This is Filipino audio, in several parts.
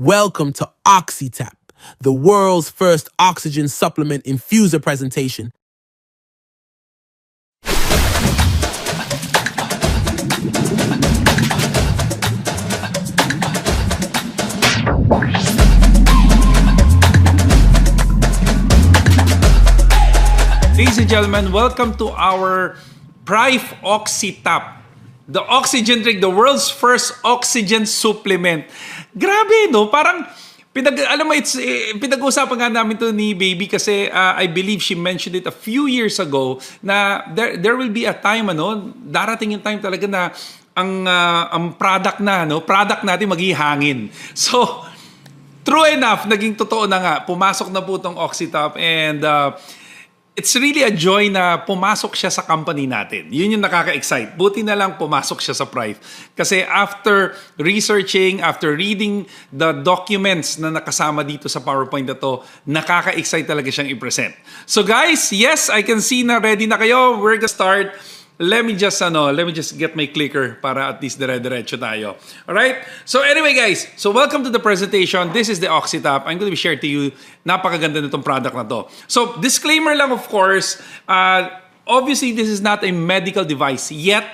Welcome to OxyTap, the world's first oxygen supplement infuser presentation. Ladies and gentlemen, welcome to our Prife OxyTap. The oxygen drink, the world's first oxygen supplement. Grabe, no? Parang, pinag-uusapan nga namin to ni Baby kasi I believe she mentioned it a few years ago na there will be a time, darating yung time talaga na ang product natin magiging hangin. So, true enough, naging totoo na nga. Pumasok na po itong OxyTap and it's really a joy na pumasok siya sa company natin. Yun yung nakaka-excite. Buti na lang pumasok siya sa Prife. Kasi after researching, after reading the documents na nakasama dito sa PowerPoint na to, nakaka-excite talaga siyang i-present. So guys, yes, I can see na ready na kayo. We're gonna start. Let me just get my clicker para at least dire-diretso tayo. Alright? So anyway guys, so welcome to the presentation. This is the OxyTap. I'm going to be sharing to you, napakaganda nitong product na to. So disclaimer lang of course, obviously this is not a medical device yet,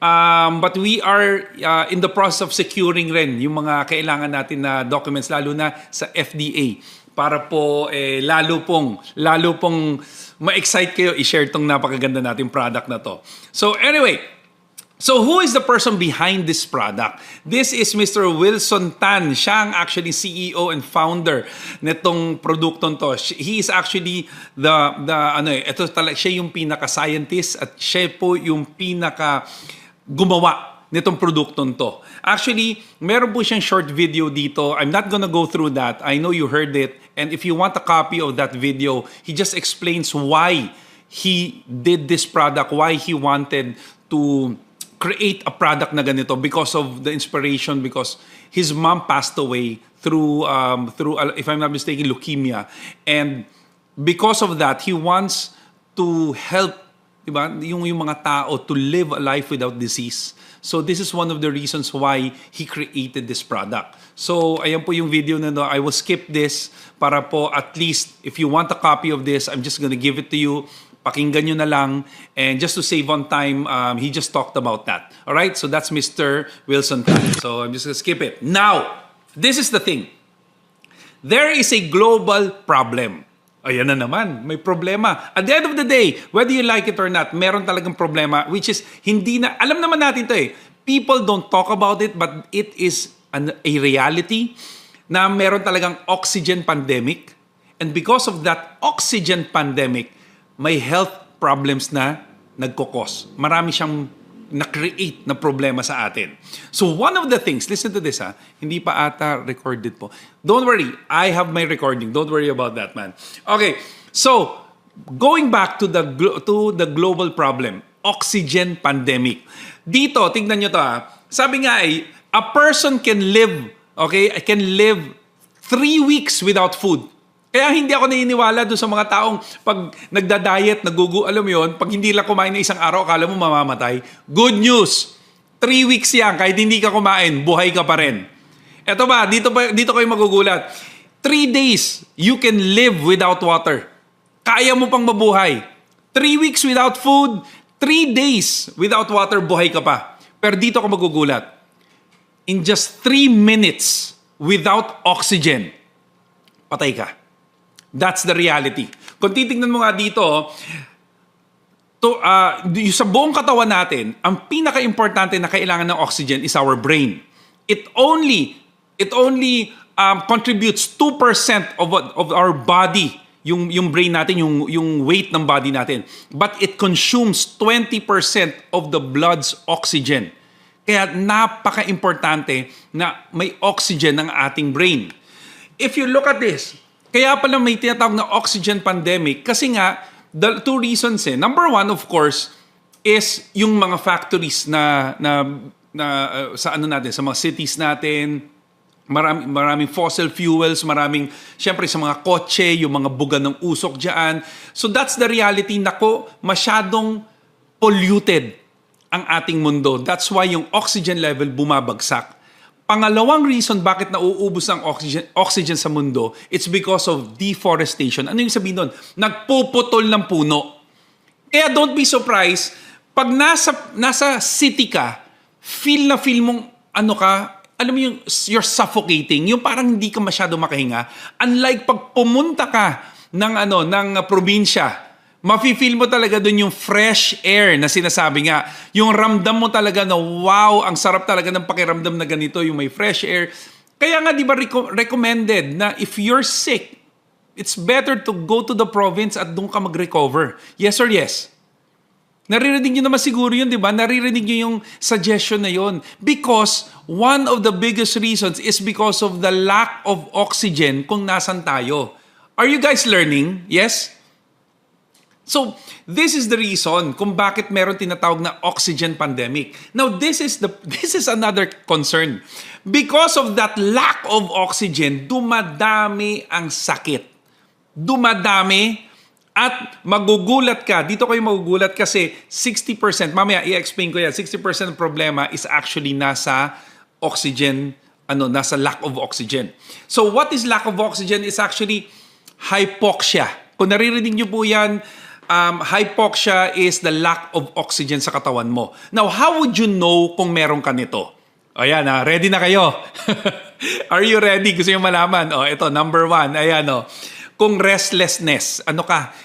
but we are in the process of securing rin yung mga kailangan natin na documents, lalo na sa FDA. Para po lalo pong ma-excite kayo i-share tong napakaganda nating product na to. So anyway, so who is the person behind this product? This is Mr. Wilson Tan. Siya ang actually CEO and founder nitong produktong to. He is actually siya yung pinaka-scientist at siya po yung pinaka-gumawa nitong produktong to. Actually, meron po siyang short video dito. I'm not gonna go through that. I know you heard it. And if you want a copy of that video, he just explains why he did this product, why he wanted to create a product na ganito because of the inspiration, because his mom passed away through if I'm not mistaken, leukemia. And because of that, he wants to help, diba, yung mga tao to live a life without disease. So this is one of the reasons why he created this product. So ayan po yung video na I will skip this para po at least if you want a copy of this, I'm just gonna give it to you. Pakinggan nyo na lang. And just to save on time, he just talked about that. Alright, so that's Mr. Wilson Tan. So I'm just gonna skip it. Now, this is the thing. There is a global problem. Ayan na naman, may problema. At the end of the day, whether you like it or not, meron talagang problema, which is hindi na, alam naman natin to people don't talk about it, but it is a reality na meron talagang oxygen pandemic. And because of that oxygen pandemic, may health problems na nagkukos. Marami siyang na-create na problema sa atin. So one of the things, listen to this hindi pa ata recorded po. Don't worry, I have my recording. Don't worry about that, man. Okay, so going back to the global problem, oxygen pandemic. Dito, tingnan nyo to Sabi nga a person can live 3 weeks without food. Kaya hindi ako naniniwala doon sa mga taong pag nagda-diet, alam mo yun, pag hindi lang kumain na isang araw, akala mo mamamatay. Good news! 3 weeks yan, kahit hindi ka kumain, buhay ka pa rin. Eto ba, dito kayo magugulat. 3 days, you can live without water. Kaya mo pang mabuhay. 3 weeks without food, 3 days without water, buhay ka pa. Pero dito ka magugulat. In just 3 minutes without oxygen, patay ka. That's the reality. Kung titignan mo nga dito, sa buong katawan natin, ang pinaka-importante na kailangan ng oxygen is our brain. It only contributes 2% of our body, yung brain natin, yung weight ng body natin. But it consumes 20% of the blood's oxygen. Kaya napaka-importante na may oxygen ng ating brain. If you look at this, kaya pala may tinatawag na oxygen pandemic kasi nga, the 2 reasons Number 1, of course, is yung mga factories na sa natin, sa mga cities natin, maraming fossil fuels, syempre sa mga kotse, yung mga buga ng usok dyan. So that's the reality. Masyadong polluted ang ating mundo. That's why yung oxygen level bumabagsak. pangalawang reason bakit nauubos ang oxygen sa mundo, it's because of deforestation. Ano yung sabihin doon? Nagpuputol ng puno. Kaya don't be surprised, pag nasa city ka, feel mong alam mo yung you're suffocating, yung parang hindi ka masyado makahinga. Unlike pag pumunta ka ng probinsya, mafe-feel mo talaga doon yung fresh air na sinasabi nga. Yung ramdam mo talaga na wow, ang sarap talaga ng pakiramdam na ganito, yung may fresh air. Kaya nga di ba recommended na if you're sick, it's better to go to the province at doon ka mag-recover. Yes or yes? Naririnig nyo naman siguro yun, di ba? Naririnig nyo yung suggestion na yun. Because one of the biggest reasons is because of the lack of oxygen kung nasan tayo. Are you guys learning? Yes? So, this is the reason kung bakit meron tinatawag na oxygen pandemic. Now, this is another concern. Because of that lack of oxygen, dumadami ang sakit. Dumadami at magugulat ka. Dito kayo magugulat kasi 60%, mamaya i-explain ko yan, 60% ng problema is actually nasa oxygen, nasa lack of oxygen. So what is lack of oxygen? Is actually hypoxia. Kung naririnig nyo po yan, hypoxia is the lack of oxygen sa katawan mo. Now, how would you know kung meron ka nito? Ayan, ready na kayo? Are you ready? Gusto nyo malaman? Ito, number 1. Ayan, kung restlessness,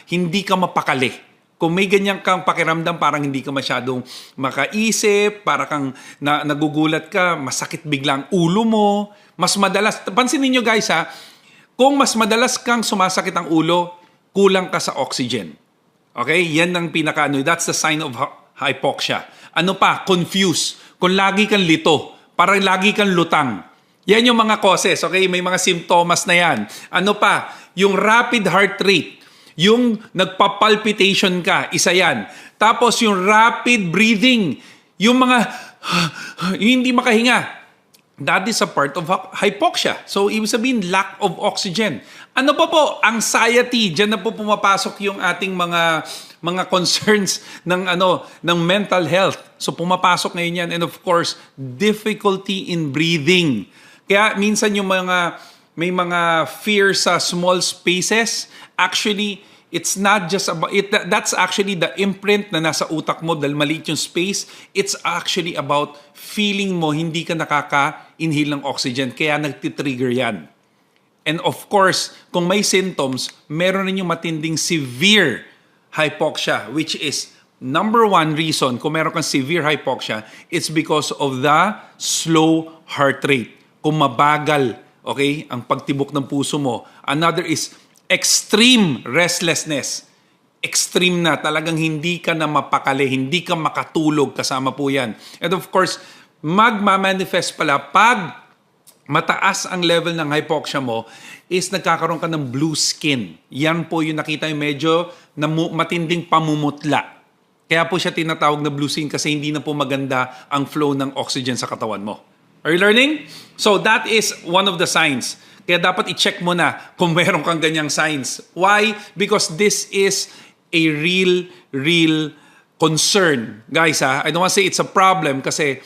hindi ka mapakali. Kung may ganyan kang pakiramdam, parang hindi ka masyadong makaisip, parang kang nagugulat ka, masakit biglang ulo mo, mas madalas, pansinin nyo guys kung mas madalas kang sumasakit ang ulo, kulang ka sa oxygen. Okay? Yan ang that's the sign of hypoxia. Ano pa? Confused. Kung lagi kang lito, parang lagi kang lutang. Yan yung mga causes, okay? May mga symptoms na yan. Ano pa? Yung rapid heart rate. Yung nagpapalpitation ka, isa yan. Tapos yung rapid breathing. Yung mga, yung hindi makahinga. That is a part of hypoxia. So, ibig sabihin, lack of oxygen. Ano pa po? Anxiety. Diyan na po pumapasok yung ating mga concerns ng mental health. So, pumapasok ngayon yan. And of course, difficulty in breathing. Kaya minsan yung may mga fear sa small spaces, actually, it's not just about it. That's actually the imprint na nasa utak mo dahil maliit yung space. It's actually about feeling mo hindi ka nakaka-inhale ng oxygen. Kaya nagtitrigger yan. And of course, kung may symptoms, meron rin yung matinding severe hypoxia, which is number 1 reason kung meron kang severe hypoxia, it's because of the slow heart rate. Kung mabagal, okay, ang pagtibok ng puso mo. Another is extreme restlessness. Extreme na. Talagang hindi ka na mapakali, hindi ka makatulog, kasama po yan. And of course, magmamanifest pala pag mataas ang level ng hypoxia mo is nagkakaroon ka ng blue skin. Yan po yung nakita yung medyo matinding pamumutla. Kaya po siya tinatawag na blue skin kasi hindi na po maganda ang flow ng oxygen sa katawan mo. Are you learning? So that is one of the signs. Kaya dapat i-check mo na kung meron kang ganyang signs. Why? Because this is a real concern. Guys, I don't want to say it's a problem kasi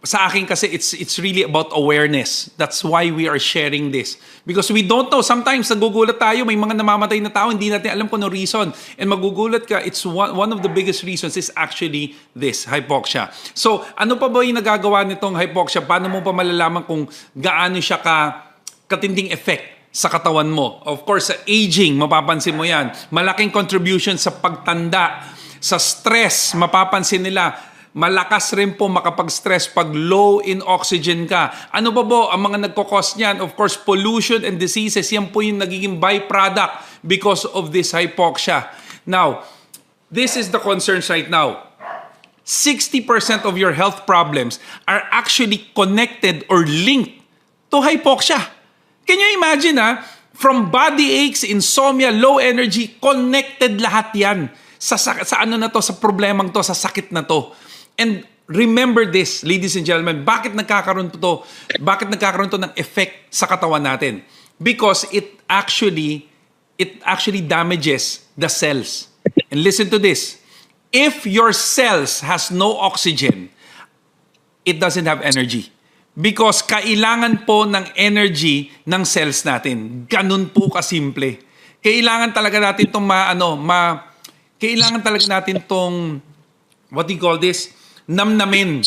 sa akin kasi it's really about awareness. That's why we are sharing this. Because we don't know. Sometimes nagugulat tayo, may mga namamatay na tao, hindi natin alam kung ano reason. And magugulat ka, it's one of the biggest reasons is actually this, hypoxia. So, ano pa ba yung nagagawa nitong hypoxia? Paano mo pa malalaman kung gaano siya katinding effect sa katawan mo? Of course, sa aging, mapapansin mo yan. Malaking contribution sa pagtanda, sa stress, mapapansin nila. Malakas rin po makapag-stress pag low in oxygen ka. Ano ba po ang mga nagkakos niyan? Of course, pollution and diseases. Yan po yung nagiging byproduct because of this hypoxia. Now, this is the concerns right now. 60% of your health problems are actually connected or linked to hypoxia. Can you imagine from body aches, insomnia, low energy, connected lahat yan sa problemang to, sa sakit na to. And remember this, ladies and gentlemen, bakit nagkakaroon to ng effect sa katawan natin? Because it actually damages the cells. And listen to this. If your cells has no oxygen, it doesn't have energy. Because kailangan po ng energy ng cells natin. Ganun po kasimple. Kailangan talaga natin itong kailangan talaga natin itong, what do you call this? Namnamin.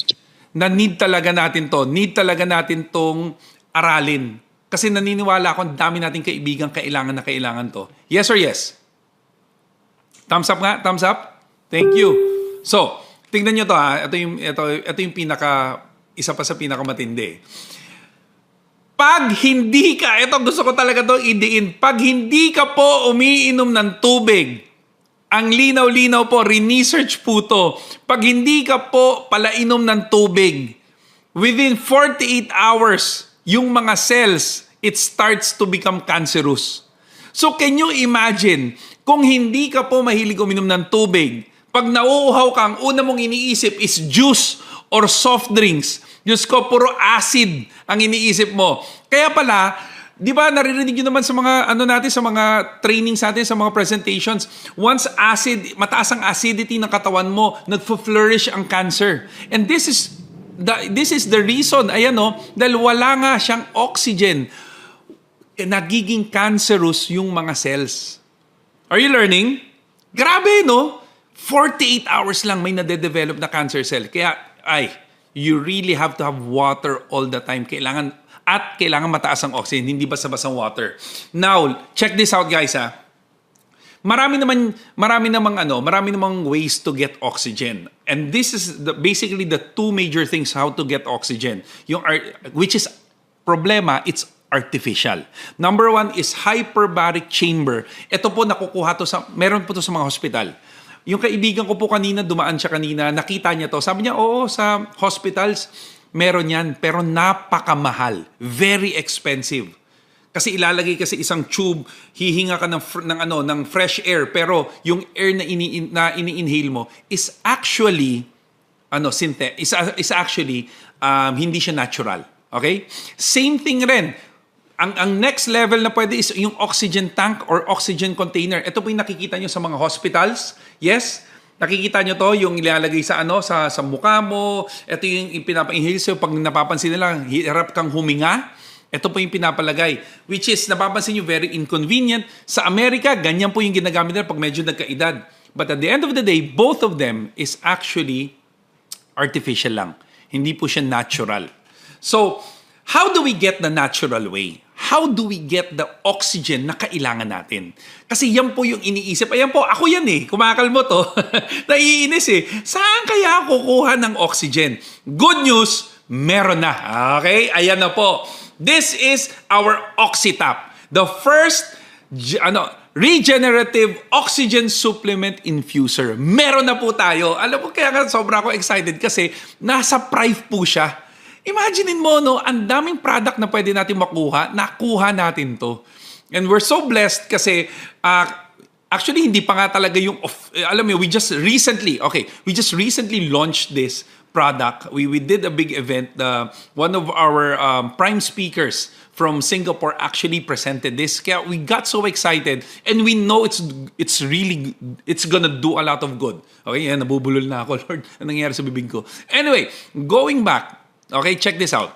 Na need talaga natin to. Need talaga natin tong aralin. Kasi naniniwala ako, dami nating kaibigan kailangan to. Yes or yes? Thumbs up nga? Thumbs up? Thank you. So, tingnan nyo to ha. Ito yung isa pa sa pinakamatindi. Pag hindi ka, ito gusto ko talaga to idiin, pag hindi ka po umiinom ng tubig, ang linaw-linaw po, research po to, pag hindi ka po palainom ng tubig, within 48 hours, yung mga cells, it starts to become cancerous. So can you imagine, kung hindi ka po mahilig uminom ng tubig, pag nauuhaw ka, ang una mong iniisip is juice or soft drinks. Diyos ko, puro acid ang iniisip mo. Kaya pala, di ba naririnig nyo naman sa mga natin, sa mga trainings natin, sa mga presentations, once mataas ang acidity ng katawan mo, nagfo-flourish ang cancer. And this is the reason, dahil wala nga siyang oxygen, nagiging cancerous yung mga cells. Are you learning? Grabe, no? 48 hours lang may nade-develop na cancer cell. Kaya, you really have to have water all the time. Kailangan mataas ang oxygen, hindi basta-basta water. Now, check this out guys ha. Marami namang ways to get oxygen. And this is basically the two major things how to get oxygen. Which is problema, it's artificial. Number one is hyperbaric chamber. Ito po nakukuha to meron po to sa mga hospital. Yung kaibigan ko po dumaan siya kanina, nakita niya to. Sabi niya, oo, sa hospitals, meron yan, pero napakamahal. Very expensive. Kasi ilalagay kasi isang tube, hihinga ka ng fresh air, pero yung air na ini-inhale mo is actually hindi siya natural. Okay? Same thing rin. Ang next level na pwede is yung oxygen tank or oxygen container. Ito po yung nakikita nyo sa mga hospitals. Yes? Nakikita nyo to, yung ilalagay sa mukha mo. Ito yung pinapa-inhale sa'yo. Pag napapansin nila, hirap kang huminga. Ito po yung pinapalagay. Which is, napapansin nyo, very inconvenient. Sa Amerika, ganyan po yung ginagamit nila pag medyo nagkaedad. But at the end of the day, both of them is actually artificial lang. Hindi po siya natural. So, how do we get the natural way? How do we get the oxygen na kailangan natin? Kasi yan po yung iniisip. Ayan po, ako yan kumakalmo to. Naiinis Saan kaya kukuha ng oxygen? Good news, meron na. Okay? Ayan na po. This is our OxyTap. The first regenerative oxygen supplement infuser. Meron na po tayo. Alam mo, kaya sobra ako excited kasi nasa Prive po siya. Imaginein mo, ang daming product na pwede natin makuha, nakuha natin to. And we're so blessed kasi, actually, hindi pa nga talaga we just recently launched this product. We did a big event. One of our prime speakers from Singapore actually presented this. Kaya we got so excited and we know it's gonna do a lot of good. Okay, yan, nabubulol na ako, Lord. Anong nangyayari sa bibig ko? Anyway, going back, okay, check this out.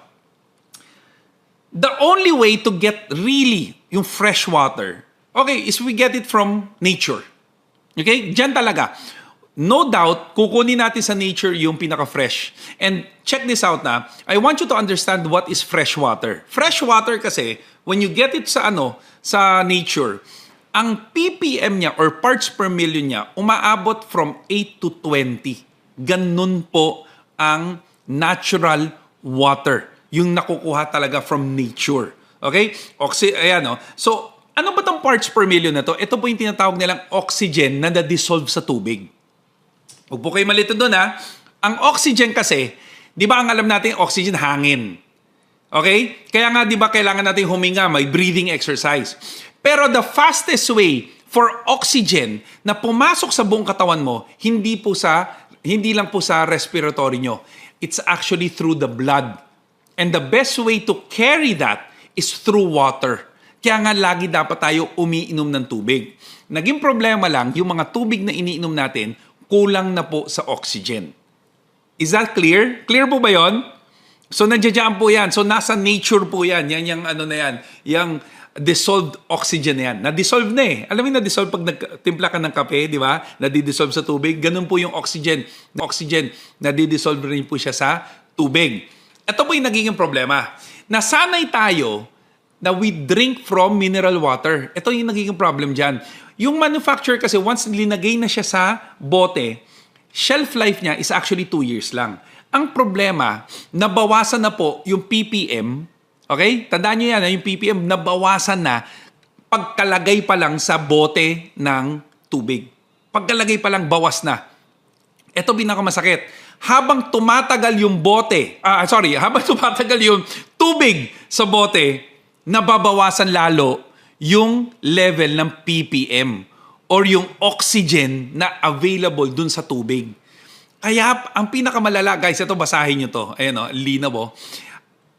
The only way to get really yung fresh water, is we get it from nature. Okay? Diyan talaga. No doubt, kukunin natin sa nature yung pinaka-fresh. And check this out na, I want you to understand what is fresh water. Fresh water kasi, when you get it sa nature, ang ppm niya or parts per million niya, umaabot from 8 to 20. Ganun po ang natural water. Yung nakukuha talaga from nature. Okay? So, ano ba tong parts per million na to? Ito po yung tinatawag nilang oxygen na na-dissolve sa tubig. Huwag po kayo malito doon Ang oxygen kasi, di ba ang alam natin, oxygen, hangin. Okay? Kaya nga di ba kailangan natin huminga, may breathing exercise. Pero the fastest way for oxygen na pumasok sa buong katawan mo, hindi lang po sa respiratory nyo. It's actually through the blood. And the best way to carry that is through water. Kaya nga lagi dapat tayo umiinom ng tubig. Naging problema lang, yung mga tubig na iniinom natin, kulang na po sa oxygen. Is that clear? Clear po ba yon? So nandiyan po yan. So nasa nature po yan. Yan yung ano na yan. Yung dissolved oxygen na yan. Na-dissolve na eh. Alam mo yung na-dissolve pag nagtimpla ka ng kape, di ba? Na-dissolve sa tubig. Ganun po yung oxygen. Oxygen, na-dissolve rin po siya sa tubig. Ito po yung nagiging problema. Nasanay tayo na we drink from mineral water. Ito yung nagiging problem dyan. Yung manufacturer kasi once linagay na siya sa bote, shelf life niya is actually 2 years lang. Ang problema, nabawasan na po yung ppm. Okay? Tandaan nyo yan, yung ppm nabawasan na pagkalagay pa lang sa bote ng tubig. Pagkalagay pa lang, bawas na. Ito pinakamasakit. Habang tumatagal yung bote, habang tumatagal yung tubig sa bote, nababawasan lalo yung level ng ppm or yung oxygen na available dun sa tubig. Kaya ang pinakamalala, guys, ito basahin nyo to. Ayan o, linaw o.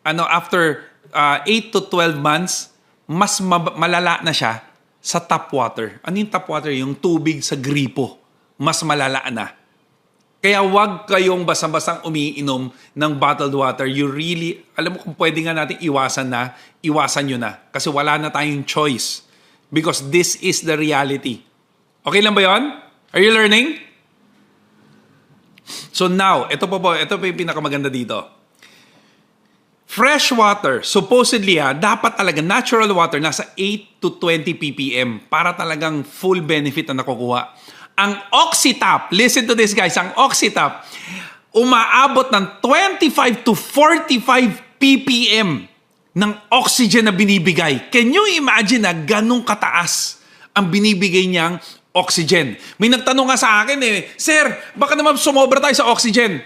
After 8 to 12 months, mas malala na siya sa tap water. Ano yung tap water? Yung tubig sa gripo. Mas malala na. Kaya wag kayong basang-basang umiinom ng bottled water. You really, alam mo kung pwede nga natin iwasan nyo na. Kasi wala na tayong choice. Because this is the reality. Okay lang ba yun? Are you learning? So now, ito po yung pinakamaganda dito. Fresh water, supposedly dapat talaga natural water nasa 8 to 20 ppm para talagang full benefit na nakukuha. Ang Oxytap, listen to this guys, ang Oxytap, umaabot ng 25 to 45 ppm ng oxygen na binibigay. Can you imagine na ganong kataas ang binibigay niyang oxygen? May nagtanong nga sa akin Sir, baka naman sumobra tayo sa oxygen.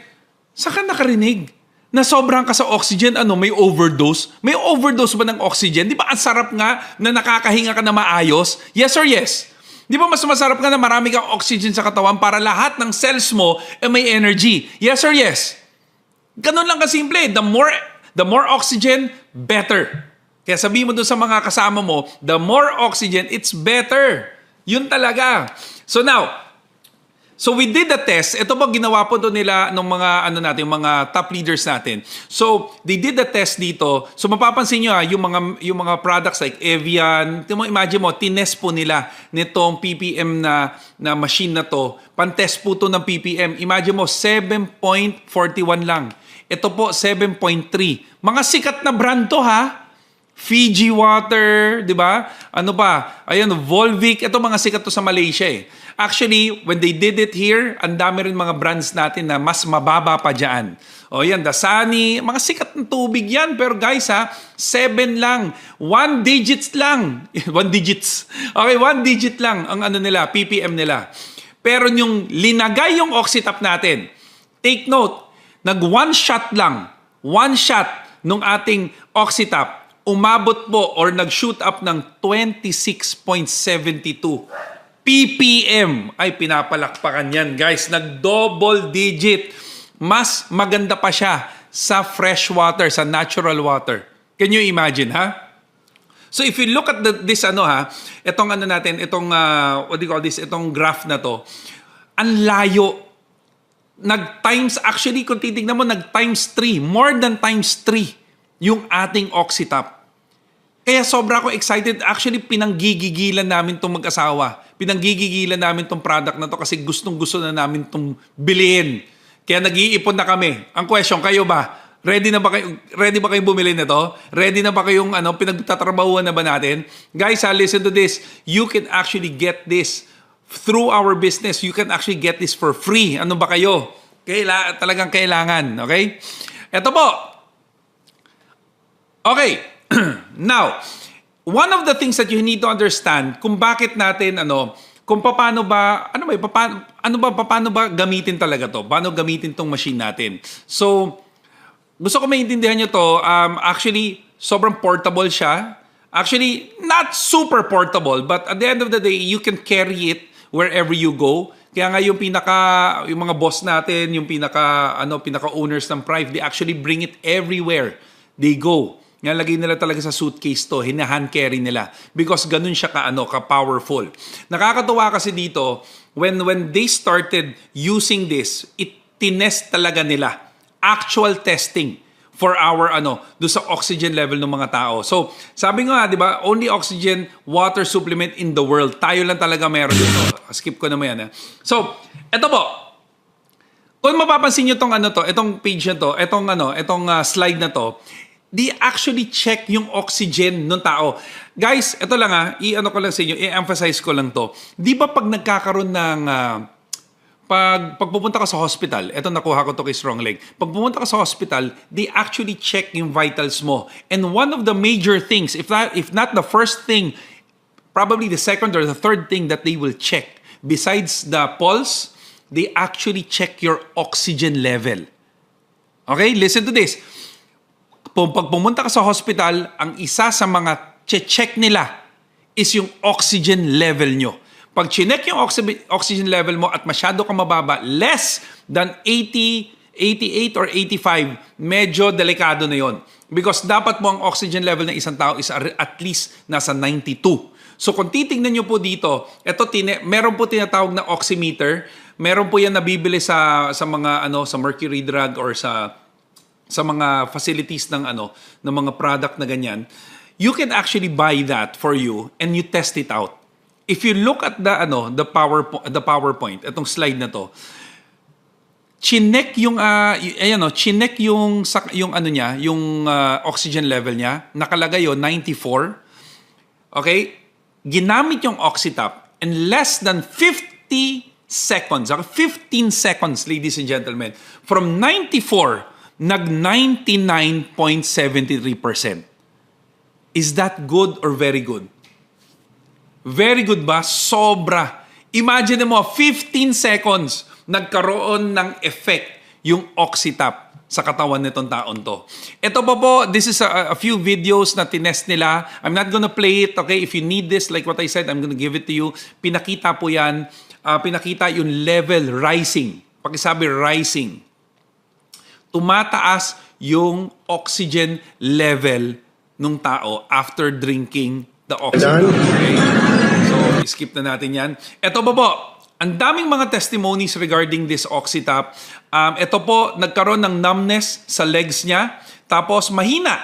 Saan ka nakarinig? Na sobrang ka sa oxygen, may overdose? May overdose ba ng oxygen? Di ba ang sarap nga na nakakahinga ka na maayos? Yes or yes? Di ba mas masarap nga na marami kang oxygen sa katawan para lahat ng cells mo may energy? Yes or yes? Ganun lang kasimple. The more oxygen, better. Kaya sabihin mo doon sa mga kasama mo, the more oxygen, it's better. Yun talaga. So we did the test. Ito po ginawa po doon nila ng mga mga top leaders natin. So they did the test dito. So mapapansin niyo yung mga products like Evian, imagine mo, tinest po nila nitong ppm na machine na to. Pantest po to ng ppm. Imagine mo 7.41 lang. Ito po 7.3. Mga sikat na brand to Fiji Water, di ba? Ano pa? Ayan, Volvic. Ito mga sikat to sa Malaysia Actually, when they did it here, ang dami rin mga brands natin na mas mababa pa dyan. O yan, Dasani, mga sikat ng tubig yan. Pero guys 7 lang. 1 digits lang. 1 digits. Okay, 1 digit lang ang nila, ppm nila. Pero yung linagay yung Oxytap natin, take note, nag 1 shot lang. 1 shot nung ating Oxytap, umabot po or nag-shoot up ng 26.72 ppm. Ay, pinapalakpakan yan, guys. Nag-double digit. Mas maganda pa siya sa fresh water, sa natural water. Can you imagine, So if you look at itong what do you call this, itong graph na to, ang layo. Actually, kung titignan mo, nag-times 3, more than times 3 yung ating Oxytap. Kaya sobra ako excited. Actually, pinanggigigilan namin itong mag-asawa. Pinanggigigilan namin itong product na to kasi gustong-gusto na namin itong bilhin. Kaya nag-iipon na kami. Ang question, kayo ba? Ready ba kayo bumili nito? Ready na ba kayong pinagtatrabahuan na ba natin? Guys, listen to this. You can actually get this through our business. You can actually get this for free. Ano ba kayo? Talagang kailangan. Okay? Ito po. Okay. Now, one of the things that you need to understand kung bakit natin kung paano ba gamitin talaga to? Paano gamitin tong machine natin? So, gusto ko maintindihan nyo to. Actually, sobrang portable siya. Actually, not super portable, but at the end of the day, you can carry it wherever you go. Kaya nga yung mga boss natin, yung pinaka-owners ng Prive, they actually bring it everywhere they go. Nga lagay nila talaga sa suitcase to, hina-hand carry nila because ganun siya ka-powerful. Nakakatuwa kasi dito when they started using this, tinest talaga nila. Actual testing for our do sa oxygen level ng mga tao. So, sabi nga, 'di ba, only oxygen water supplement in the world. Tayo lang talaga meron dito. Skip ko na mo 'yan. So, eto po. Kung mapapansin niyo itong page na to, itong slide na to, they actually check yung oxygen ng tao. Guys, ito lang ko lang sa inyo, i-emphasize ko lang to. Di ba pag nagkakaroon ng pag pupunta ka sa hospital, eto nakuha ko to kay Strong Leg. Pag pumunta ka sa hospital, they actually check yung vitals mo. And one of the major things, if not the first thing, probably the second or the third thing that they will check, besides the pulse, they actually check your oxygen level. Okay, listen to this. Pag pumunta ka sa hospital, ang isa sa mga check nila is yung oxygen level nyo. Pag chinek yung oxygen level mo at masyado ka mababa, less than 80, 88 or 85, medyo delikado na yon. Because dapat mo ang oxygen level ng isang tao is at least nasa 92. So kung titingnan nyo po dito, meron po tinatawag na oximeter. Meron po yan nabibili sa mga sa Mercury Drug or sa mga facilities ng mga product na ganyan. You can actually buy that for you and you test it out. If you look at the PowerPoint, itong slide na to, chinek yung oxygen level niya, nakalagay yon 94. Okay? Ginamit yung Oxytap in less than 50 seconds, 15 seconds, ladies and gentlemen, from 94 nag-99.73%. Is that good or very good? Very good ba? Sobra. Imagine mo, 15 seconds, nagkaroon ng effect yung Oxytap sa katawan nitong taon to. Ito po, this is a few videos na tinest nila. I'm not gonna play it, okay? If you need this, like what I said, I'm gonna give it to you. Pinakita po yan. Pinakita yung level rising. Pakisabi rising. Tumataas yung oxygen level ng tao after drinking the oxygen. Okay? So, skip na natin yan. Ito po, ang daming mga testimonies regarding this Oxytap. Ito po, nagkaroon ng numbness sa legs niya. Tapos, mahina.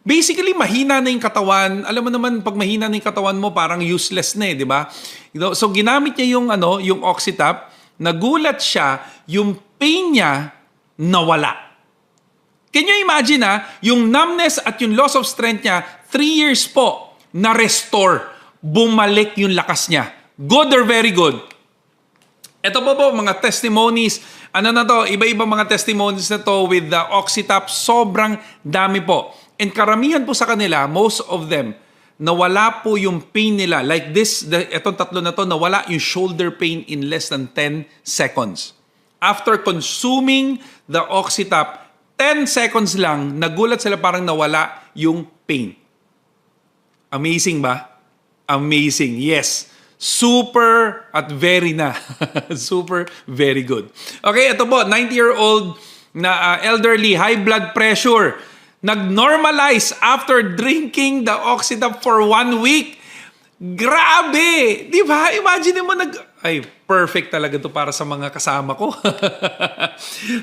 Basically, mahina na yung katawan. Alam mo naman, pag mahina na yung katawan mo, parang useless na di ba? So, ginamit niya yung Oxytap. Nagulat siya, yung pain niya nawala. Can you imagine yung numbness at yung loss of strength niya, 3 years po, na-restore. Bumalik yung lakas niya. Good or very good? Ito po mga testimonies. Iba-iba mga testimonies na to with the Oxytap. Sobrang dami po. And karamihan po sa kanila, most of them, nawala po yung pain nila. Like this, itong tatlo na to, nawala yung shoulder pain in less than 10 seconds. After consuming the Oxytap, 10 seconds lang, nagulat sila parang nawala yung pain. Amazing ba? Amazing. Yes. Super at very na. Super, very good. Okay, ito po, 90-year-old na elderly, high blood pressure. Nag-normalize after drinking the Oxytap for 1 week. Grabe! Di ba? Imagine mo perfect talaga to para sa mga kasama ko.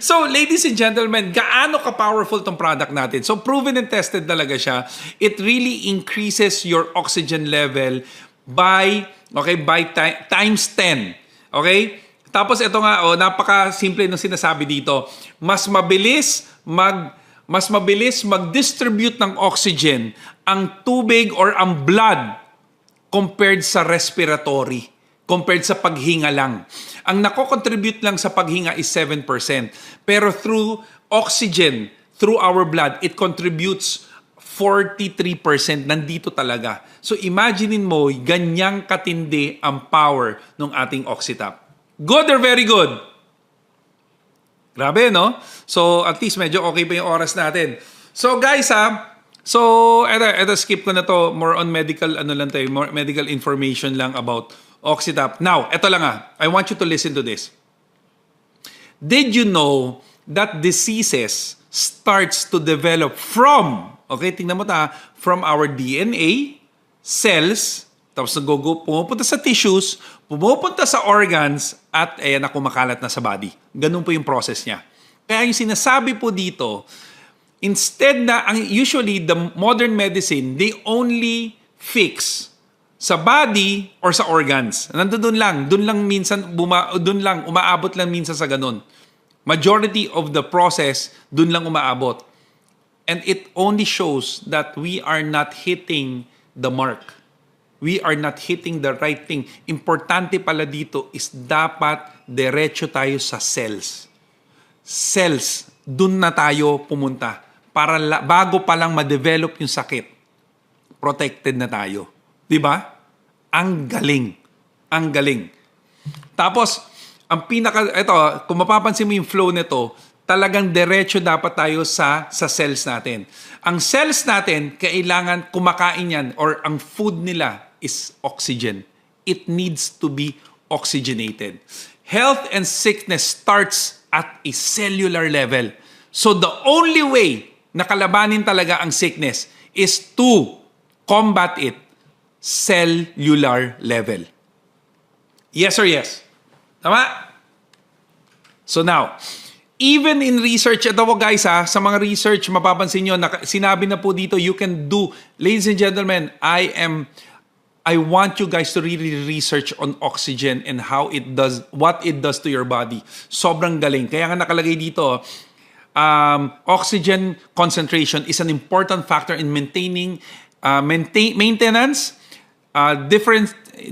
So, ladies and gentlemen, gaano ka-powerful tong product natin? So, proven and tested talaga siya. It really increases your oxygen level by times 10. Okay? Tapos ito nga, napaka-simple ng sinasabi dito. Mas mabilis mag-distribute ng oxygen ang tubig or ang blood compared sa respiratory, compared sa paghinga lang. Ang nako-contribute lang sa paghinga is 7%. Pero through oxygen, through our blood, it contributes 43%. Nandito talaga. So imaginein mo, ganyang katindi ang power ng ating Oxytap. Good or very good? Grabe, no? So at least medyo okay pa yung oras natin. So guys, so, eto skip ko na to. More on medical, more medical information lang about Oxytap. Now, eto lang I want you to listen to this. Did you know that diseases starts to develop from, okay, tingnan mo from our DNA, cells, tapos pumupunta sa tissues, pumupunta sa organs, at kumakalat na sa body. Ganun po yung process niya. Kaya yung sinasabi po dito, Instead na, usually, the modern medicine, they only fix sa body or sa organs. Doon lang minsan, umaabot lang minsan sa ganun. Majority of the process, doon lang umaabot. And it only shows that we are not hitting the mark. We are not hitting the right thing. Importante pala dito is dapat diretso tayo sa cells. Cells, doon na tayo pumunta. Para bago pa lang ma-develop yung sakit, protected na tayo. Di ba? Ang galing. Ang galing. Tapos, kung mapapansin mo yung flow nito, talagang diretso dapat tayo sa cells natin. Ang cells natin, kailangan kumakain yan or ang food nila is oxygen. It needs to be oxygenated. Health and sickness starts at a cellular level. So the only way na kalabanin talaga ang sickness is to combat it cellular level. Yes or yes? Tama? So now, even in research, ito po guys sa mga research, mapapansin nyo, sinabi na po dito, you can do, ladies and gentlemen, I want you guys to really research on oxygen and what it does to your body. Sobrang galing. Kaya nga nakalagay dito, oxygen concentration is an important factor in maintaining maintenance,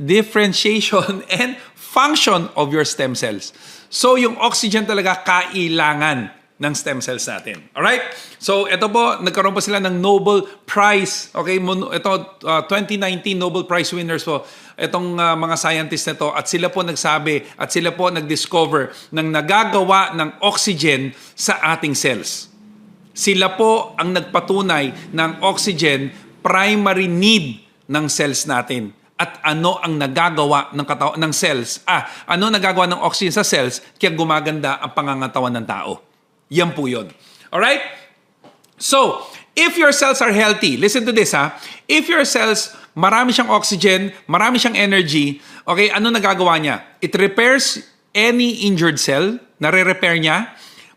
differentiation, and function of your stem cells. So, yung oxygen talaga kailangan ng stem cells natin. Alright? So, ito po, nagkaroon pa sila ng Nobel Prize. Okay? Ito, 2019 Nobel Prize winners po. Itong mga scientists na to. At sila po nagsabi, at sila po nag-discover ng nagagawa ng oxygen sa ating cells. Sila po ang nagpatunay ng oxygen primary need ng cells natin. At ano ang nagagawa ng cells? Ano nagagawa ng oxygen sa cells kaya gumaganda ang pangangatawan ng tao? Yan po yun. Alright? So, if your cells are healthy, listen to this If your cells, marami siyang oxygen, marami siyang energy, okay, ano nagagawa niya? It repairs any injured cell, nare-repair niya.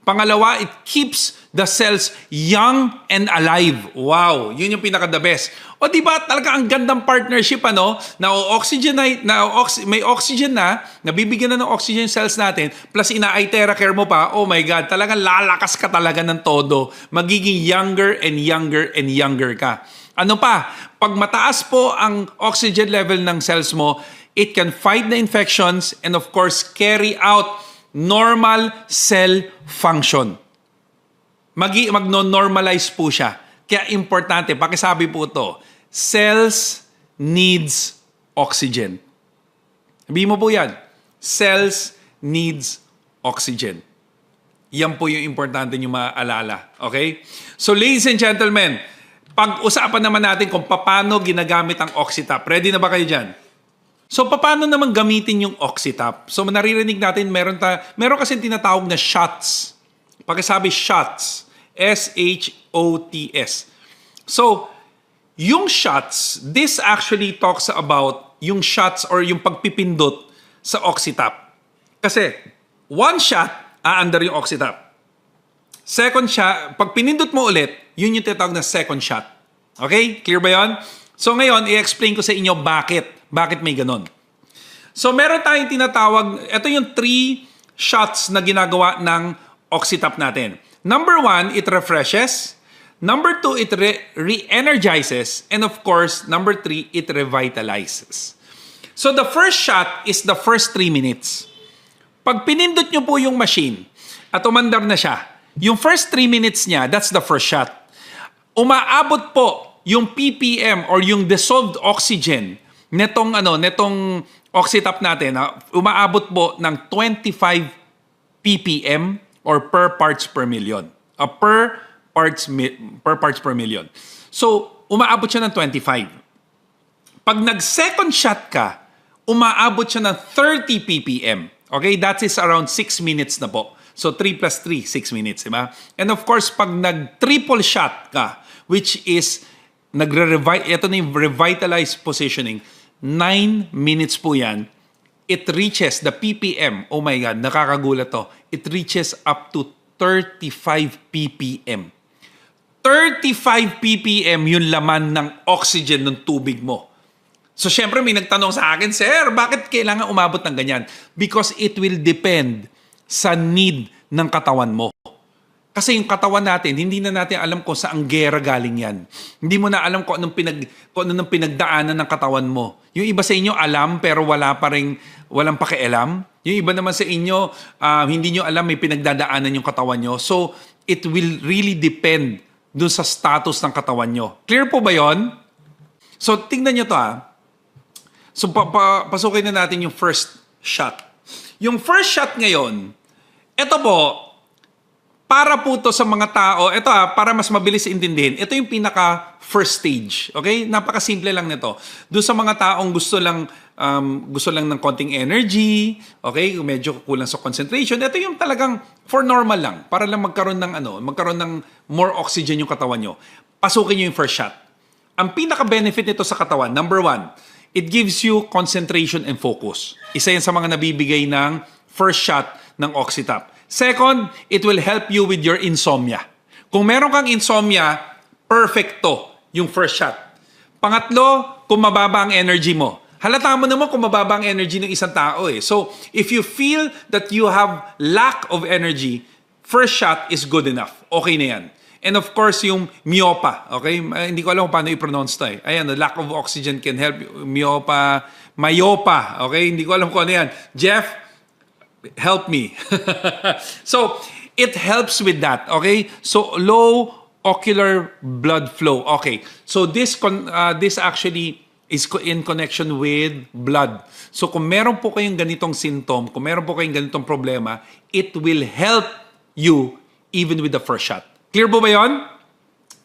Pangalawa, it keeps the cells young and alive. Wow, yun yung pinaka-the best. O diba, talaga ang gandang partnership, may oxygen na, nabibigyan na ng oxygen cells natin, plus ina-itera care mo pa, oh my God, talagang lalakas ka talaga ng todo. Magiging younger and younger and younger ka. Ano pa? Pag mataas po ang oxygen level ng cells mo, it can fight the infections and of course, carry out normal cell function. Magno-normalize po siya. Kaya importante, pakisabi po ito, cells needs oxygen. Sabihin mo po yan, cells needs oxygen. Yan po yung importante nyo maaalala. Okay? So ladies and gentlemen, pag-usapan naman natin kung paano ginagamit ang OxyTap. Ready na ba kayo dyan? So, paano naman gamitin yung OxyTap? So, naririnig natin, meron kasi tinatawag na shots. Pakisabi shots. S-H-O-T-S. So, yung shots, this actually talks about yung shots or yung pagpipindot sa OxyTap. Kasi, one shot, aandar yung OxyTap. Second shot, pag pinindot mo ulit, yun yung tinatawag na second shot. Okay? Clear ba yun? So, ngayon, i-explain ko sa inyo bakit. Bakit may ganon? So, meron tayong tinatawag, ito yung 3 shots na ginagawa ng OxyTap natin. Number 1, it refreshes. Number 2, it re-energizes. And of course, number 3, it revitalizes. So, the first shot is the first 3 minutes. Pag pinindot nyo po yung machine at umandar na siya, yung first 3 minutes niya, that's the first shot. Umaabot po yung ppm or yung dissolved oxygen netong OxyTap natin, umaabot po ng 25 ppm or per parts per million. Per parts per million. So, umaabot siya ng 25. Pag nag-second shot ka, umaabot siya ng 30 ppm. Okay? That is around 6 minutes na po. So, 3 plus 3, 6 minutes. Diba? And of course, pag nag-triple shot ka, which is, ito na yung revitalized positioning, 9 minutes po yan, it reaches the ppm. Oh my God, nakakagulat to. It reaches up to 35 ppm. 35 ppm yung laman ng oxygen ng tubig mo. So, syempre may nagtanong sa akin, Sir, bakit kailangan umabot ng ganyan? Because it will depend sa need ng katawan mo. Kasi yung katawan natin, hindi na natin alam kung saan gera galing yan. Hindi mo na alam kung anong pinagdaanan ng katawan mo. Yung iba sa inyo alam pero walang pakialam. Yung iba naman sa inyo, hindi nyo alam may pinagdadaanan yung katawan nyo. So, it will really depend dun sa status ng katawan nyo. Clear po ba yon? So, tingnan nyo to So, pasukin na natin yung first shot. Yung first shot ngayon, ito po, para po to sa mga tao, ito para mas mabilis intindihin, ito yung pinaka first stage. Okay? Napakasimple lang nito. Doon sa mga taong gusto lang ng konting energy, okay? Medyo kulang sa concentration, ito yung talagang for normal lang, para lang magkaroon ng more oxygen yung katawan nyo. Pasukin nyo yung first shot. Ang pinaka-benefit nito sa katawan, number 1, it gives you concentration and focus. Isa yan sa mga nabibigay ng first shot ng Oxytap. Second, it will help you with your insomnia. Kung meron kang insomnia, perfecto yung first shot. Pangatlo, kung mababa ang energy mo. Halata mo naman kung mababa ang energy ng isang tao eh. So, if you feel that you have lack of energy, first shot is good enough. Okay na yan. And of course, yung myopa, okay? Hindi ko alam kung paano i-pronounce ito eh. Ayan, the lack of oxygen can help myopa, okay? Hindi ko alam kung ano yan. Jeff, help me. So, it helps with that, okay? So, low ocular blood flow. Okay. So, this actually is in connection with blood. So, kung meron po kayong ganitong symptom, kung meron po kayong ganitong problema, it will help you even with the first shot. Clear po ba yun?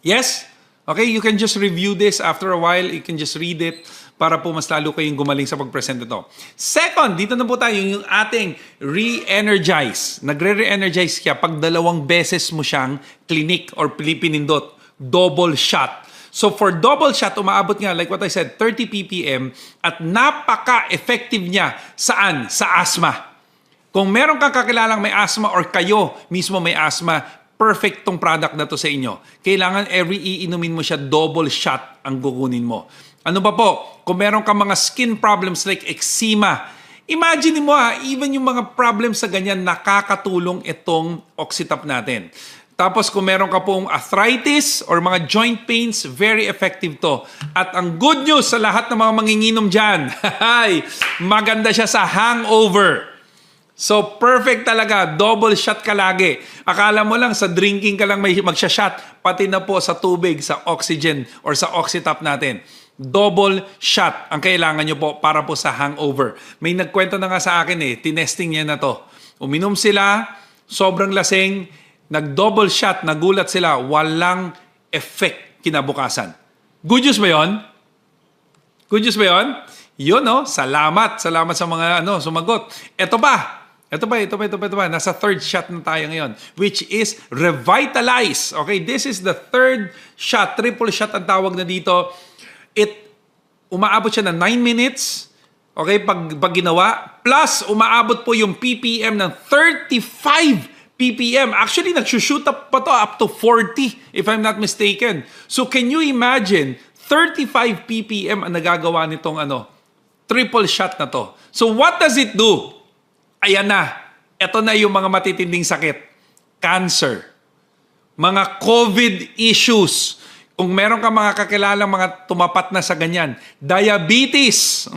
Yes? Okay, you can just review this after a while. You can just read it para po mas lalo kayong gumaling sa pag-present ito. Second, dito na po tayo yung ating re-energize. Nagre-re-energize siya pag 2 beses mo siyang clinic or pinindot. Double shot. So for double shot, umaabot nga, like what I said, 30 ppm at napaka-effective niya. Saan? Sa asthma. Kung meron kang kakilalang may asthma or kayo mismo may asthma, perfect tong product na to sa inyo. Kailangan every iinumin mo siya, double shot ang kukunin mo. Ano ba po? Kung meron ka mga skin problems like eczema, imagine mo even yung mga problems sa ganyan, nakakatulong itong Oxytap natin. Tapos kung meron ka pong arthritis or mga joint pains, very effective to. At ang good news sa lahat ng mga manginginom dyan, maganda siya sa hangover. So, perfect talaga. Double shot ka lagi. Akala mo lang sa drinking ka lang may magsha-shot. Pati na po sa tubig, sa oxygen, or sa Oxytap natin. Double shot ang kailangan nyo po para po sa hangover. May nagkwento na nga sa akin tinesting niya na to. Uminom sila, sobrang lasing, nag-double shot, nagulat sila, walang effect kinabukasan. Good news ba yun? Good news ba yun? Yun, salamat. Salamat sa mga sumagot. Ito pa. Nasa third shot na tayo ngayon, which is Revitalize. Okay, this is the third shot. Triple shot ang tawag na dito. Umaabot siya ng 9 minutes. Okay, pag ginawa. Plus, umaabot po yung ppm ng 35 ppm. Actually, nag-shoot up pa to up to 40, if I'm not mistaken. So, can you imagine, 35 ppm ang nagagawa nitong triple shot na to. So, what does it do? Ayan na. Ito na yung mga matitinding sakit. Cancer. Mga COVID issues. Kung meron ka mga kakilalang mga tumapat na sa ganyan. Diabetes.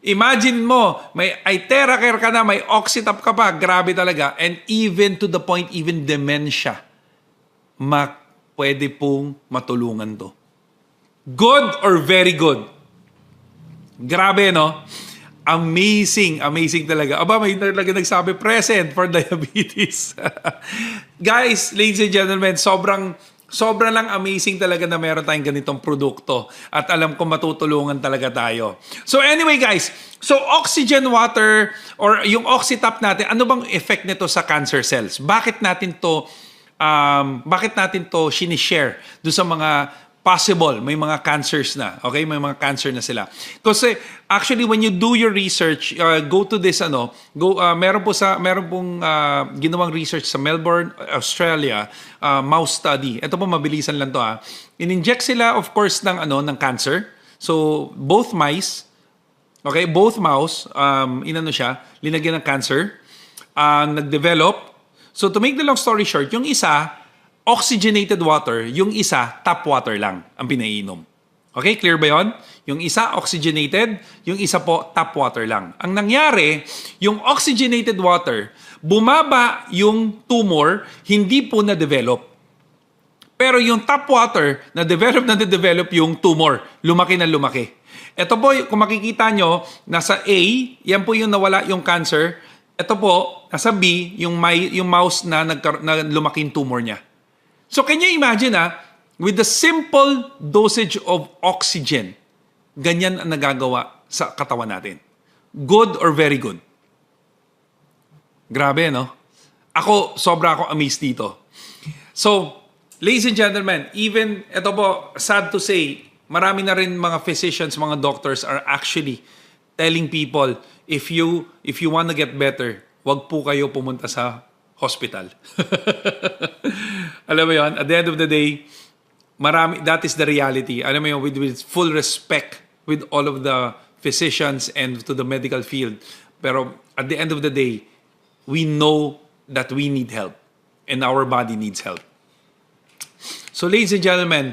Imagine mo, may Iteracare ka na, may Oxytap ka pa. Grabe talaga. And even to the point, even dementia. Pwede pong matulungan to. Good or very good? Grabe, no? Amazing talaga. Aba, may talaga nagsabi, present for diabetes. Guys, ladies and gentlemen, sobrang lang amazing talaga na meron tayong ganitong produkto. At alam ko matutulungan talaga tayo. So anyway guys, so oxygen water or yung Oxytap natin, ano bang effect nito sa cancer cells? Bakit natin to sinishare doon sa mga possible, may mga cancers na. Okay? May mga cancer na sila. Kasi actually when you do your research, go to this meron pong ginawang research sa Melbourne, Australia, mouse study. Ito po mabilisan lang to In-inject sila of course ng cancer. So both mice, okay, both mouse, linagyan ng cancer, nag-develop. So to make the long story short, yung isa oxygenated water, yung isa, tap water lang ang pinainom. Okay, clear ba yun? Yung isa, oxygenated, yung isa po, tap water lang. Ang nangyari, yung oxygenated water, bumaba yung tumor, hindi po na-develop. Pero yung tap water, na-develop yung tumor. Lumaki na lumaki. Ito po, kung makikita nyo, nasa A, yan po yung nawala yung cancer. Ito po, nasa B, yung mouse na lumaking tumor niya. So can you imagine with the simple dosage of oxygen, ganyan ang nagagawa sa katawan natin. Good or very good? Grabe, no? Sobra ako amazed dito. So, ladies and gentlemen, even, ito po, sad to say, marami na rin mga physicians, mga doctors are actually telling people, if you want to get better, wag po kayo pumunta sa hospital. Alam mo yun, at the end of the day, that is the reality. Alam mo yun, with full respect with all of the physicians and to the medical field. Pero at the end of the day, we know that we need help and our body needs help. So ladies and gentlemen,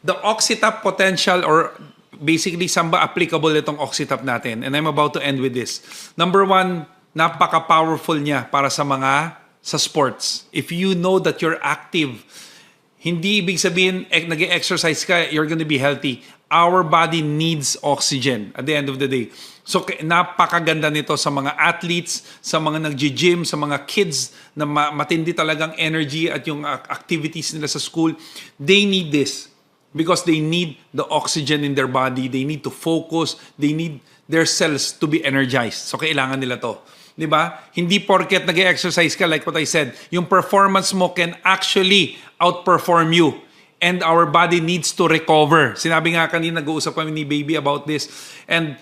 the Oxytap potential, or basically saan ba applicable itong Oxytap natin? And I'm about to end with this. Number one, napaka-powerful niya para sa sports. If you know that you're active, hindi ibig sabihin nag-exercise ka, you're gonna be healthy. Our body needs oxygen at the end of the day. So napakaganda nito sa mga athletes, sa mga nag-gym, sa mga kids na matindi talagang energy at yung activities nila sa school. They need this because they need the oxygen in their body. They need to focus. They need their cells to be energized. So kailangan nila to. Diba? Hindi porket nag-exercise ka, like what I said, yung performance mo can actually outperform you. And our body needs to recover. Sinabi nga kanina, nag-uusap kami ni Baby about this. And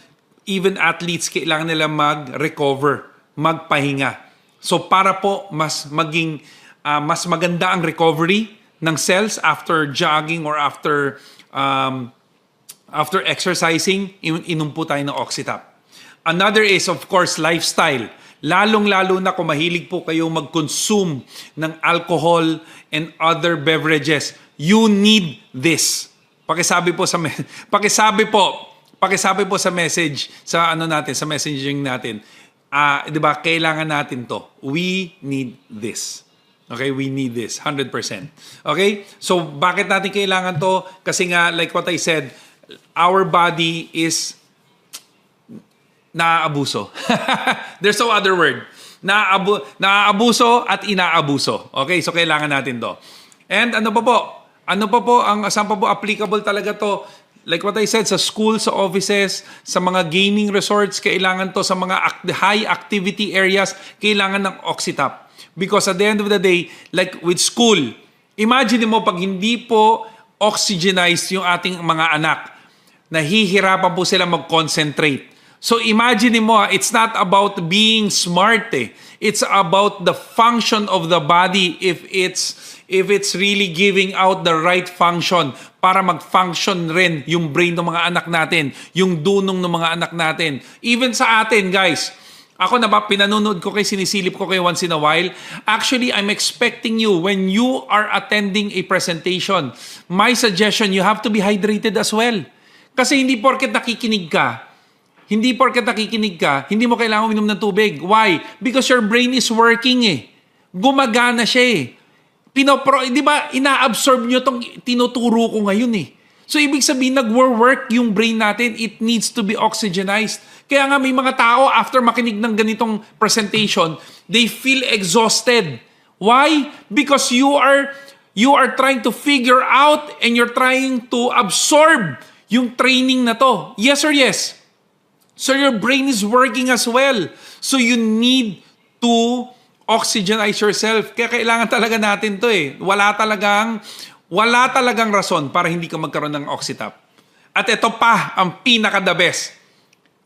even athletes, kailangan nila mag-recover, magpahinga. So para po mas maganda ang recovery ng cells after jogging or after exercising, inom po tayo ng Oxytap. Another is, of course, lifestyle. Lalong-lalo na kung mahilig po kayong mag-consume ng alcohol and other beverages, you need this. Pakisabi po sa message sa sa messaging natin. 'Di ba? Kailangan natin 'to. We need this. Okay, we need this 100%. Okay? So bakit natin kailangan 'to? Kasi nga like what I said, our body is naaabuso. There's no other word. Naaabuso at inaabuso. Okay, so kailangan natin to. And ano pa po, saan pa po applicable talaga to? Like what I said, sa school, sa offices, sa mga gaming resorts, kailangan to sa mga high activity areas, kailangan ng Oxytap. Because at the end of the day, like with school, imagine mo pag hindi po oxygenized yung ating mga anak, nahihirapan po sila mag-concentrate. So imagine mo, it's not about being smart. It's about the function of the body if it's really giving out the right function para mag-function rin yung brain ng mga anak natin, yung dunong ng mga anak natin. Even sa atin, guys. Ako na ba, pinanonood ko sinisilip ko kayo once in a while. Actually, I'm expecting you, when you are attending a presentation, my suggestion, you have to be hydrated as well. Kasi hindi porket nakikinig ka, hindi mo kailangan uminom ng tubig. Why? Because your brain is working Gumagana siya Di ba, ina-absorb nyo itong tinuturo ko ngayon So, ibig sabihin, nag-work yung brain natin. It needs to be oxygenized. Kaya nga may mga tao, after makinig ng ganitong presentation, they feel exhausted. Why? Because you are trying to figure out and you're trying to absorb yung training na to. Yes or yes? So your brain is working as well. So you need to oxygenize yourself. Kaya kailangan talaga natin to Wala Wala talagang rason para hindi ka magkaroon ng Oxytap. At ito pa ang pinaka-the best.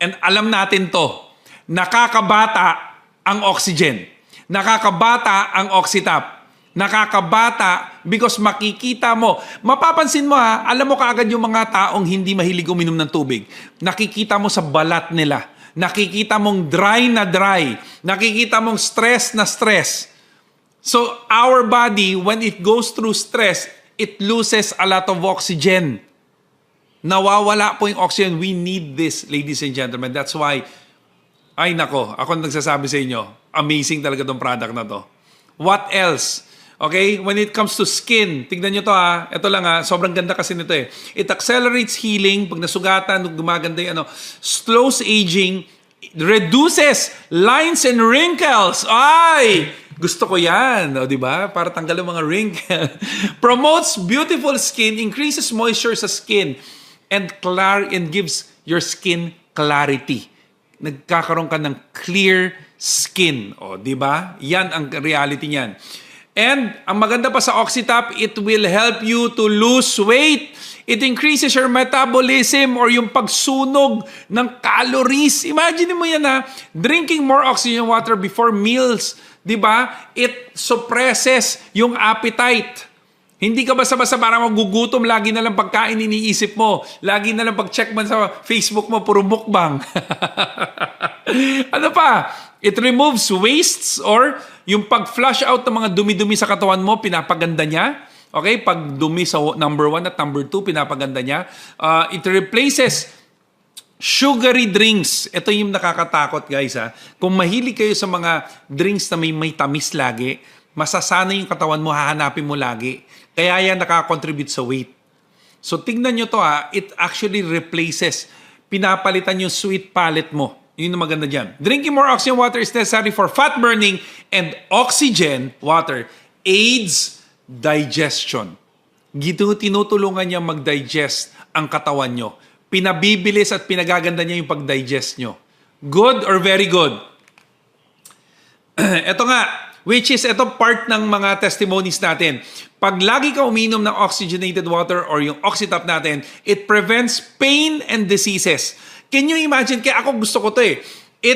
And alam natin to, nakakabata ang oxygen. Nakakabata ang Oxytap. Nakakabata because makikita mo. Mapapansin mo ha, alam mo kaagad yung mga taong hindi mahilig uminom ng tubig. Nakikita mo sa balat nila. Nakikita mong dry na dry. Nakikita mong stress na stress. So our body, when it goes through stress, it loses a lot of oxygen. Nawawala po yung oxygen. We need this, ladies and gentlemen. That's why, ay nako, ako nagsasabi sa inyo, amazing talaga tong product na to. What else? Okay, when it comes to skin, tignan nyo to ha, ito lang ha, sobrang ganda kasi nito eh. It accelerates healing, pag nasugatan, gumaganda yung slows aging, reduces lines and wrinkles. Ay! Gusto ko yan, o, di ba? Para tanggal yung mga wrinkles. Promotes beautiful skin, increases moisture sa skin, and gives your skin clarity. Nagkakaroon ka ng clear skin. O, di ba? Yan ang reality niyan. And ang maganda pa sa Oxytap, it will help you to lose weight. It increases your metabolism or yung pagsunog ng calories. Imagine mo yan ha, drinking more oxygen water before meals. Diba? It suppresses yung appetite. Hindi ka basta-basta parang magugutom, lagi na lang pagkain iniisip mo. Lagi na lang pag-check mo sa Facebook mo, puro mukbang. Ano pa? It removes wastes or yung pag-flush out ng mga dumi-dumi sa katawan mo, pinapaganda niya. Okay? Pag dumi sa number 1 at number 2, pinapaganda niya. It replaces sugary drinks. Ito yung nakakatakot, guys. Ha? Kung mahilig kayo sa mga drinks na may tamis lagi, masasana yung katawan mo, hahanapin mo lagi. Kaya yan nakakontribute sa weight. So tingnan nyo to ha, it actually replaces, pinapalitan yung sweet palate mo. Yun ang maganda dyan. Drinking more oxygen water is necessary for fat burning, and oxygen water aids digestion. Tinutulungan niya mag-digest ang katawan nyo. Pinabibilis at pinagaganda niya yung pag-digest nyo. Good or very good? Ito nga, which is ito part ng mga testimonies natin. Pag lagi ka uminom ng oxygenated water or yung Oxytap natin, it prevents pain and diseases. Can you imagine? Kaya ako gusto ko to eh.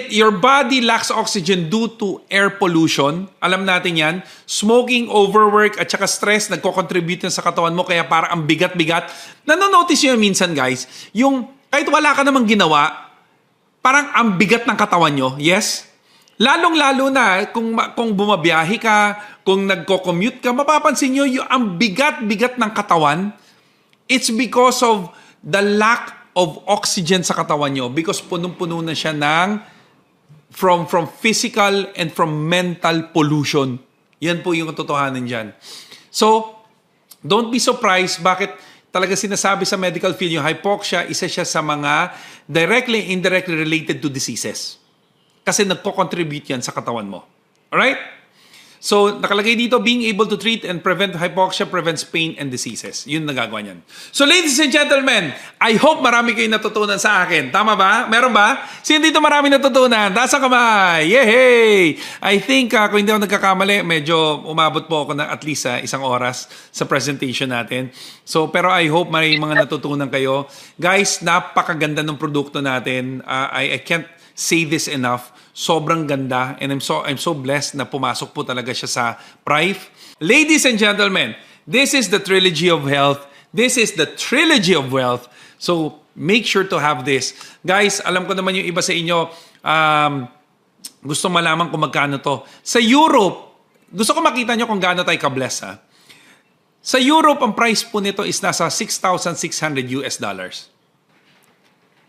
Your body lacks oxygen due to air pollution. Alam natin yan. Smoking, overwork, at saka stress, nagko-contribute sa katawan mo kaya parang ang bigat-bigat. Nanonotice nyo minsan guys, yung kahit wala ka namang ginawa, parang ang bigat ng katawan nyo. Yes? Lalong-lalo na kung bumabiyahe ka, kung nagko-commute ka, mapapansin nyo yung ang bigat-bigat ng katawan. It's because of the lack of oxygen sa katawan nyo because punong-puno na siya from physical and from mental pollution. Yan po yung katotohanan dyan. So, don't be surprised bakit talaga sinasabi sa medical field yung hypoxia, isa siya sa mga directly and indirectly related to diseases. Kasi nagko-contribute yan sa katawan mo. Alright? So, nakalagay dito, being able to treat and prevent hypoxia prevents pain and diseases. Yun nagagawa niyan. So, ladies and gentlemen, I hope marami kayong natutunan sa akin. Tama ba? Meron ba? Sino dito marami natutunan? Taas ang kamay! Yay! I think, kung hindi ako nagkakamali, medyo umabot po ako ng at least isang oras sa presentation natin. So, pero I hope may mga natutunan kayo. Guys, napakaganda ng produkto natin. I can't say this enough. Sobrang ganda, and I'm so blessed na pumasok po talaga siya sa Prive. Ladies and gentlemen, this is the Trilogy of Health. This is the Trilogy of Wealth. So make sure to have this. Guys, alam ko naman yung iba sa inyo, gusto malaman kung magkano to. Sa Europe, gusto ko makita nyo kung gaano tayo ka-bless ha. Sa Europe, ang price po nito is nasa $6,600 US.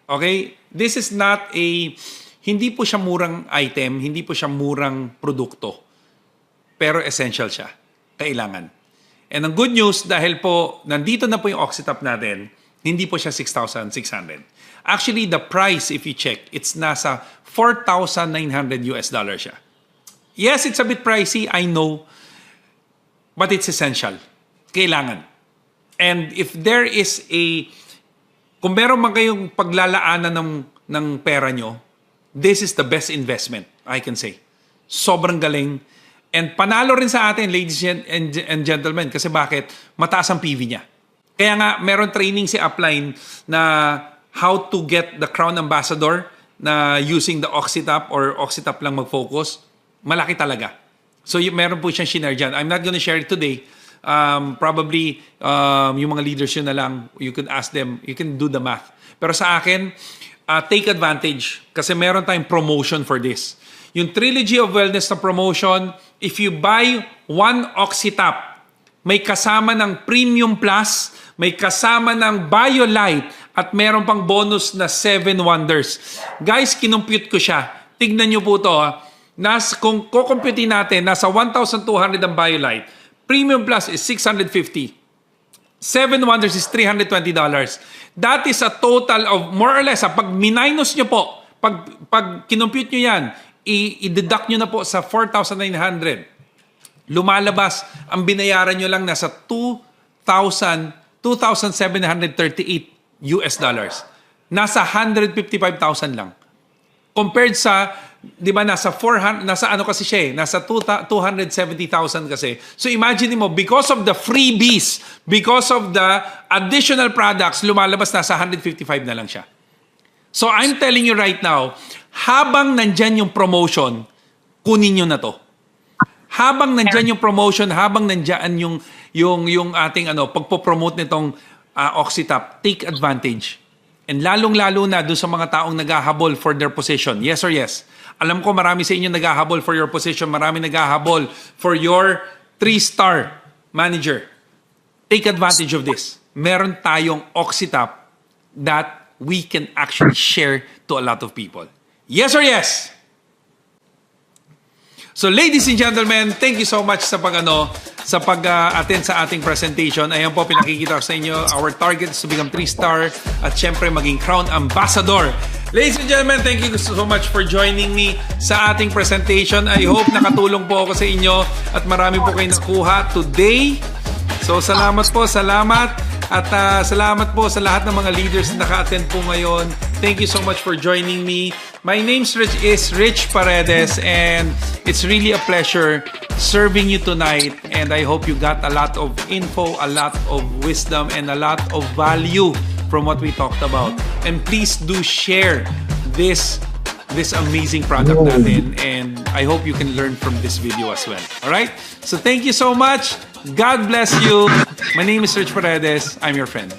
Okay? This is not hindi po siya murang item, hindi po siya murang produkto. Pero essential siya. Kailangan. And ang good news, dahil po nandito na po yung Oxytap natin, hindi po siya $6,600. Actually, the price, if you check, it's nasa $4,900 US siya. Yes, it's a bit pricey, I know. But it's essential. Kailangan. And if there is kung meron man kayong paglalaanan ng pera nyo, this is the best investment, I can say. Sobrang galing. And panalo rin sa atin, ladies and gentlemen, kasi bakit? Mataas ang PV niya. Kaya nga, meron training si Upline na how to get the Crown Ambassador na using the Oxytap or Oxytap lang mag-focus. Malaki talaga. So, meron po siyang share dyan. I'm not gonna share it today. Probably, yung mga leaders yun na lang, you can ask them, you can do the math. Pero sa akin, take advantage kasi meron tayong promotion for this. Yung Trilogy of Wellness na promotion, if you buy one Oxytap, may kasama ng Premium Plus, may kasama ng BioLite, at meron pang bonus na 7 Wonders. Guys, kinumpute ko siya. Tignan nyo po ito. Kung kukumputin natin, nasa 1,200 ang BioLite. Premium Plus is $650. 7 Wonders is $320. That is a total of more or less, pag minus nyo po, pag kinumpute nyo yan, i-deduct nyo na po sa 4,900. Lumalabas, ang binayaran nyo lang nasa $2,738 US dollars. Nasa 155,000 lang. Compared sa, di ba, nasa 400, nasa ano kasi siya eh, nasa 270,000 kasi. So imagine mo, because of the freebies, because of the additional products, lumalabas nasa 155 na lang siya. So I'm telling you right now, habang nandyan yung promotion, kunin nyo na to. Habang nandyan yung promotion, habang nandyan yung ating pagpo-promote nitong Oxytap, take advantage. And lalong-lalo na doon sa mga taong naghahabol for their position. Yes or yes? Alam ko marami sa inyo naghahabol for your position, marami naghahabol for your 3-star manager. Take advantage of this. Meron tayong Oxytap that we can actually share to a lot of people. Yes or yes? So ladies and gentlemen, thank you so much sa pag-attend sa ating presentation. Ayan po, pinakikita ko sa inyo. Our target is to become 3-star at syempre maging Crown Ambassador. Ladies and gentlemen, thank you so much for joining me sa ating presentation. I hope nakatulong po ako sa inyo at marami po kayo nakuha today. So salamat po, salamat. At salamat po sa lahat ng mga leaders na naka-attend po ngayon. Thank you so much for joining me. My name is Rich Paredes, and it's really a pleasure serving you tonight. And I hope you got a lot of info, a lot of wisdom, and a lot of value from what we talked about. And please do share this amazing product natin. And I hope you can learn from this video as well. All right? So thank you so much. God bless you. My name is Rich Paredes. I'm your friend.